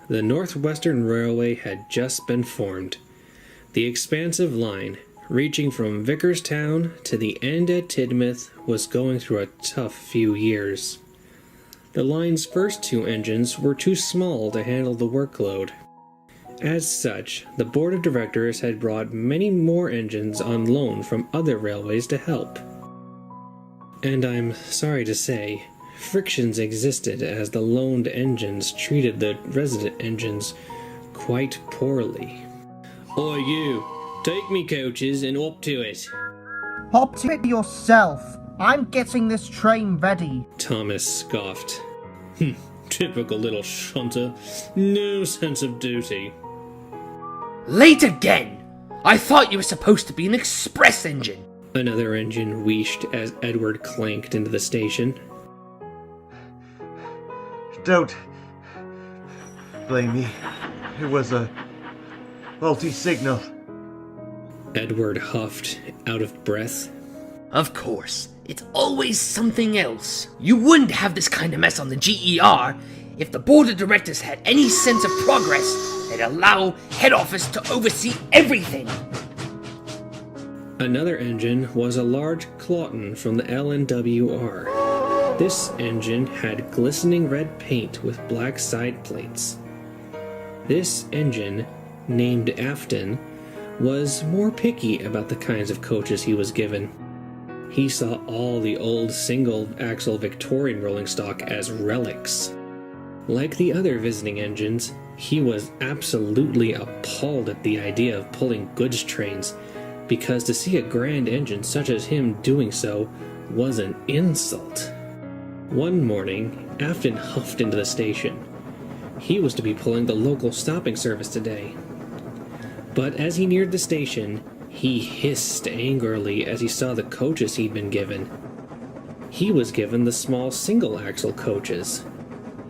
The Northwestern Railway had just been formed. The expansive line, reaching from Vickerstown to the end at Tidmouth, was going through a tough few years. The line's first two engines were too small to handle the workload. As such, the board of directors had brought many more engines on loan from other railways to help. And I'm sorry to say, frictions existed as the loaned engines treated the resident engines quite poorly. Oi you, take me coaches and up to it. Hop to it yourself. I'm getting this train ready. Thomas scoffed. Typical little shunter. No sense of duty. Late again! I thought you were supposed to be an express engine. Another engine wheeshed as Edward clanked into the station. Don't blame me. It was a faulty signal. Edward huffed, out of breath. Of course, it's always something else. You wouldn't have this kind of mess on the GER if the board of directors had any sense of progress. They'd allow head office to oversee everything. Another engine was a large Clawton from the LNWR. This engine had glistening red paint with black side plates. This engine, named Afton, was more picky about the kinds of coaches he was given. He saw all the old single-axle Victorian rolling stock as relics. Like the other visiting engines, he was absolutely appalled at the idea of pulling goods trains, because to see a grand engine such as him doing so was an insult. One morning, Afton huffed into the station. He was to be pulling the local stopping service today. But as he neared the station, he hissed angrily as he saw the coaches he'd been given. He was given the small single-axle coaches.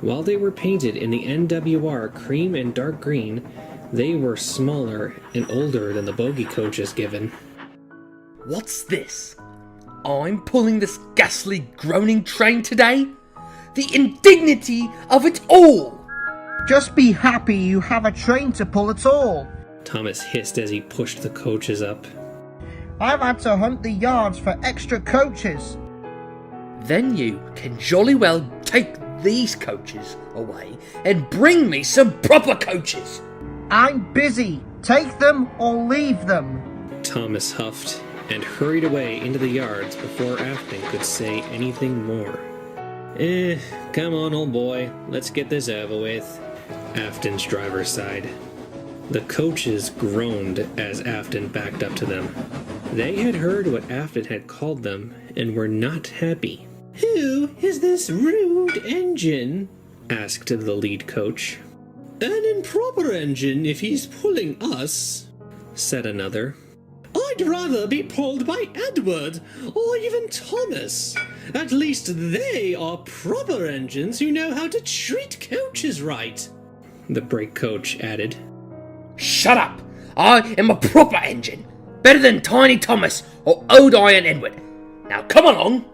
While they were painted in the NWR cream and dark green, they were smaller and older than the bogie coaches given. What's this? I'm pulling this ghastly, groaning train today? The indignity of it all! Just be happy you have a train to pull at all. Thomas hissed as he pushed the coaches up. I've had to hunt the yards for extra coaches. Then you can jolly well take these coaches away and bring me some proper coaches. I'm busy. Take them or leave them. Thomas huffed and hurried away into the yards before Afton could say anything more. Come on, old boy. Let's get this over with. Afton's driver sighed. The coaches groaned as Afton backed up to them. They had heard what Afton had called them and were not happy. "Who is this rude engine?" asked the lead coach. "An improper engine if he's pulling us," said another. "I'd rather be pulled by Edward or even Thomas. At least they are proper engines who know how to treat coaches right," the brake coach added. Shut up! I am a proper engine. Better than Tiny Thomas or Old Iron Edward. Now come along!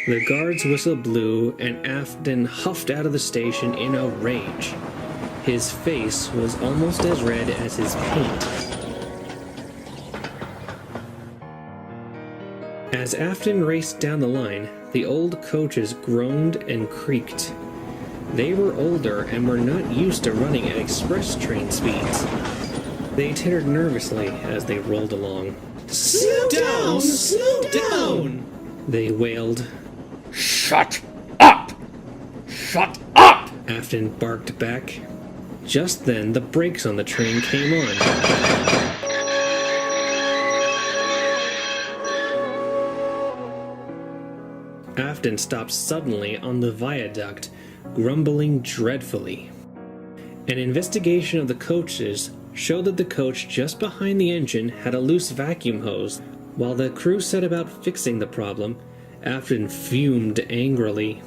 The guard's whistle blew and Afton huffed out of the station in a rage. His face was almost as red as his paint. As Afton raced down the line, the old coaches groaned and creaked. They were older and were not used to running at express train speeds. They tittered nervously as they rolled along. "Slow down! Slow down!" they wailed. Shut up! Shut up! Afton barked back. Just then, the brakes on the train came on. Afton stopped suddenly on the viaduct, grumbling dreadfully. An investigation of the coaches showed that the coach just behind the engine had a loose vacuum hose. While the crew set about fixing the problem, Afton fumed angrily.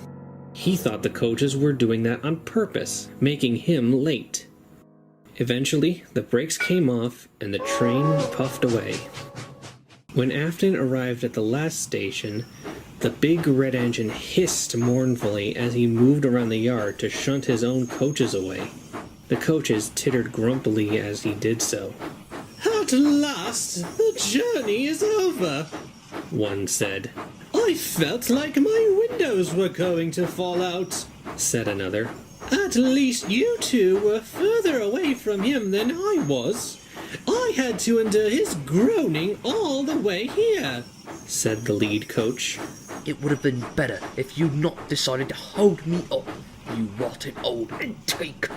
He thought the coaches were doing that on purpose, making him late. Eventually, the brakes came off and the train puffed away. When Afton arrived at the last station, the big red engine hissed mournfully as he moved around the yard to shunt his own coaches away. The coaches tittered grumpily as he did so. "At last, the journey is over," one said. "I felt like my windows were going to fall out," said another. "At least you two were further away from him than I was. I had to endure his groaning all the way here," said the lead coach. It would have been better if you'd not decided to hold me up, you rotten old antique.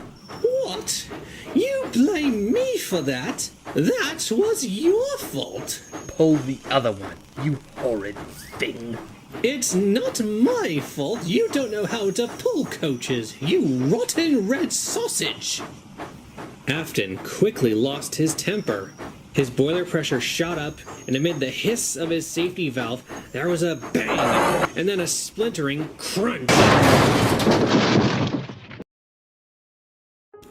"What? You blame me for that? That was your fault." Pull the other one, you horrid thing. "It's not my fault you don't know how to pull coaches, you rotten red sausage." Afton quickly lost his temper. His boiler pressure shot up, and amid the hiss of his safety valve, there was a bang, and then a splintering crunch.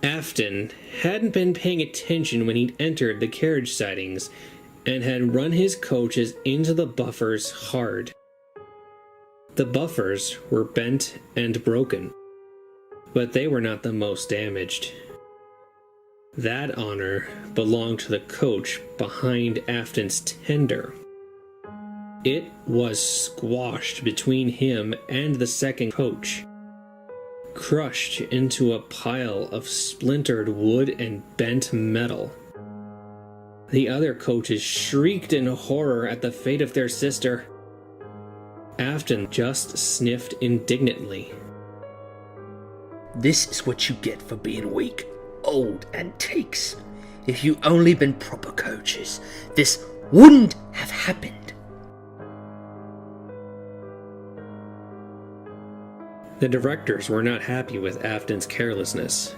Afton hadn't been paying attention when he'd entered the carriage sidings, and had run his coaches into the buffers hard. The buffers were bent and broken, but they were not the most damaged. That honor belonged to the coach behind Afton's tender. It was squashed between him and the second coach, crushed into a pile of splintered wood and bent metal. The other coaches shrieked in horror at the fate of their sister. Afton just sniffed indignantly. This is what you get for being weak, old antiques. If you only been proper coaches, this wouldn't have happened. The directors were not happy with Afton's carelessness.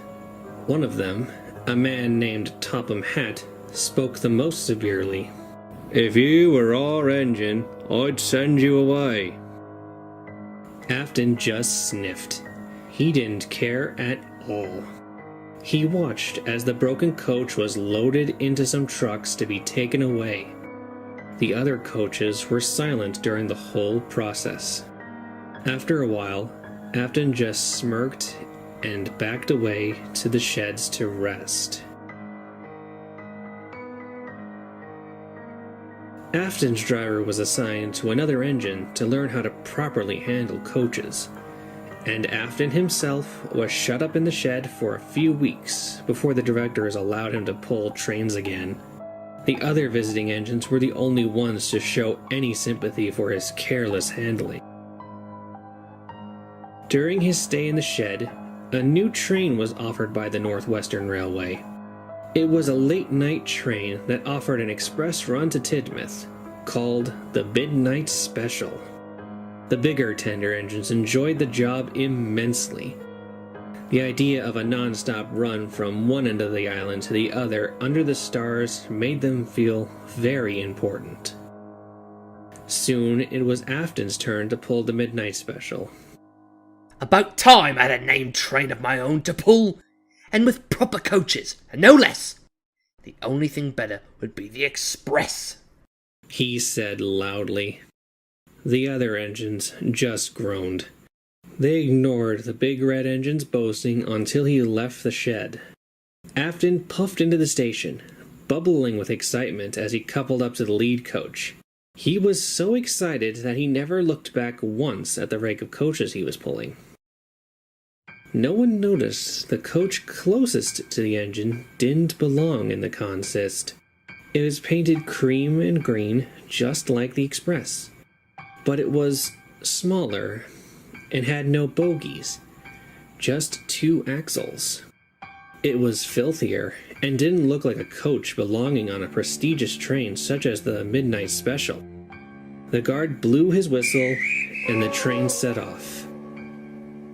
One of them, a man named Topham Hatt, spoke the most severely. "If you were our engine, I'd send you away." Afton just sniffed. He didn't care at all. He watched as the broken coach was loaded into some trucks to be taken away. The other coaches were silent during the whole process. After a while, Afton just smirked and backed away to the sheds to rest. Afton's driver was assigned to another engine to learn how to properly handle coaches, and Afton himself was shut up in the shed for a few weeks before the directors allowed him to pull Trainz again. The other visiting engines were the only ones to show any sympathy for his careless handling. During his stay in the shed, a new train was offered by the Northwestern Railway. It was a late-night train that offered an express run to Tidmouth, called the Midnight Special. The bigger tender engines enjoyed the job immensely. The idea of a non-stop run from one end of the island to the other under the stars made them feel very important. Soon it was Afton's turn to pull the Midnight Special. About time I had a named train of my own to pull, and with proper coaches, and no less. The only thing better would be the express, he said loudly. The other engines just groaned. They ignored the big red engine's boasting until he left the shed. Afton puffed into the station, bubbling with excitement as he coupled up to the lead coach. He was so excited that he never looked back once at the rake of coaches he was pulling. No one noticed the coach closest to the engine didn't belong in the consist. It was painted cream and green, just like the Express. But it was smaller and had no bogies, just 2 axles. It was filthier and didn't look like a coach belonging on a prestigious train such as the Midnight Special. The guard blew his whistle and the train set off.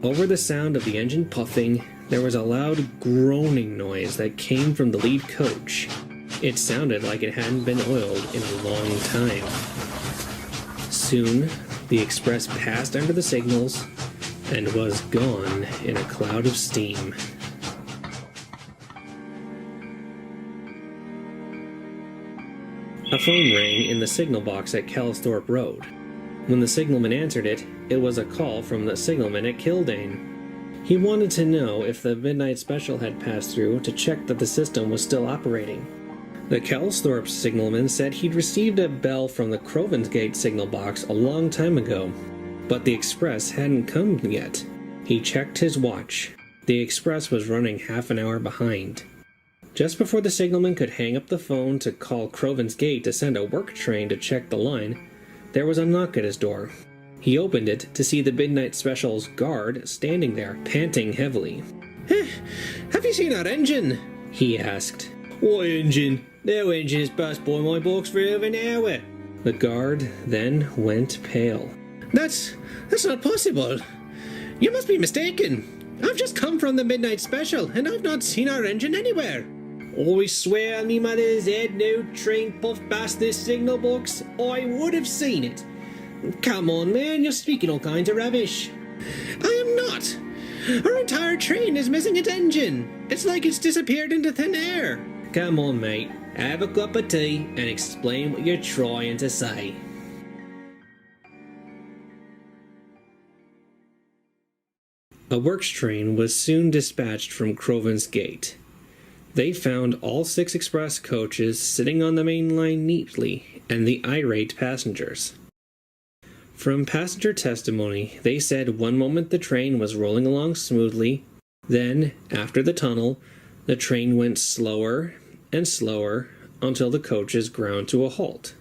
Over the sound of the engine puffing, there was a loud groaning noise that came from the lead coach. It sounded like it hadn't been oiled in a long time. Soon, the express passed under the signals and was gone in a cloud of steam. A phone rang in the signal box at Kelsthorpe Road. When the signalman answered it, it was a call from the signalman at Kildane. He wanted to know if the midnight special had passed through to check that the system was still operating. The Kelsthorpe signalman said he'd received a bell from the Crovansgate signal box a long time ago, but the express hadn't come yet. He checked his watch. The express was running half an hour behind. Just before the signalman could hang up the phone to call Crovansgate to send a work train to check the line, there was a knock at his door. He opened it to see the midnight special's guard standing there, panting heavily. "Have you seen our engine?" he asked. "What engine? No engine has passed by my box for over an hour." The guard then went pale. That's not possible. You must be mistaken. I've just come from the midnight special, and I've not seen our engine anywhere. I swear on me mother's head, no train puffed past this signal box. I would have seen it. Come on, man, you're speaking all kinds of rubbish. I am not. Our entire train is missing its engine. It's like it's disappeared into thin air. Come on, mate. Have a cup of tea and explain what you're trying to say. A works train was soon dispatched from Crovansgate. They found all 6 express coaches sitting on the main line neatly, and the irate passengers. From passenger testimony, they said one moment the train was rolling along smoothly, then, after the tunnel, the train went slower and slower until the coaches ground to a halt.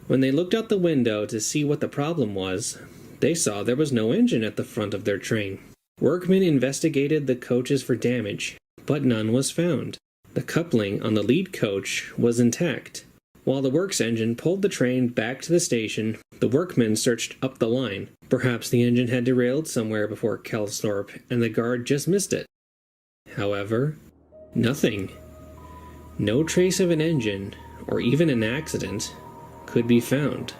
When they looked out the window to see what the problem was, they saw there was no engine at the front of their train. Workmen investigated the coaches for damage, but none was found. The coupling on the lead coach was intact. While the works engine pulled the train back to the station, the workmen searched up the line. Perhaps the engine had derailed somewhere before Kelsthorpe, and the guard just missed it. However, nothing. No trace of an engine, or even an accident, could be found.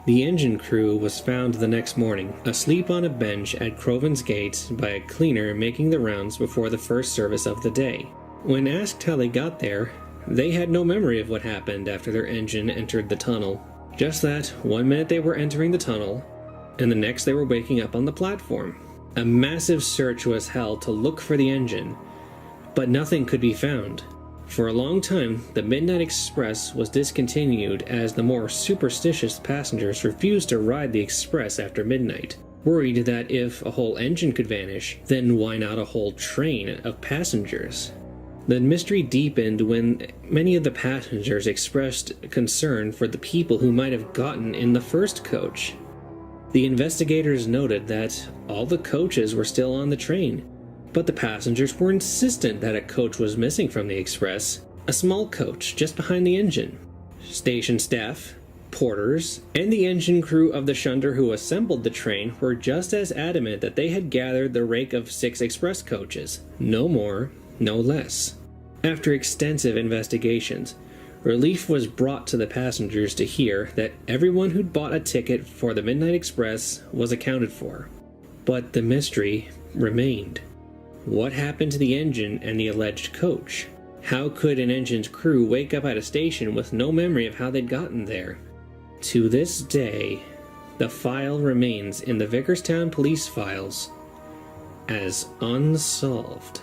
The engine crew was found the next morning, asleep on a bench at Crovansgate by a cleaner making the rounds before the first service of the day. When asked how they got there, they had no memory of what happened after their engine entered the tunnel. Just that, one minute they were entering the tunnel, and the next they were waking up on the platform. A massive search was held to look for the engine, but nothing could be found. For a long time, the Midnight Express was discontinued as the more superstitious passengers refused to ride the express after midnight, worried that if a whole engine could vanish, then why not a whole train of passengers? The mystery deepened when many of the passengers expressed concern for the people who might have gotten in the first coach. The investigators noted that all the coaches were still on the train, but the passengers were insistent that a coach was missing from the express, a small coach just behind the engine. Station staff, porters, and the engine crew of the shunder who assembled the train were just as adamant that they had gathered the rake of 6 express coaches, no more, no less. After extensive investigations, relief was brought to the passengers to hear that everyone who'd bought a ticket for the Midnight Express was accounted for. But the mystery remained. What happened to the engine and the alleged coach? How could an engine's crew wake up at a station with no memory of how they'd gotten there? To this day, the file remains in the Vickerstown police files as unsolved.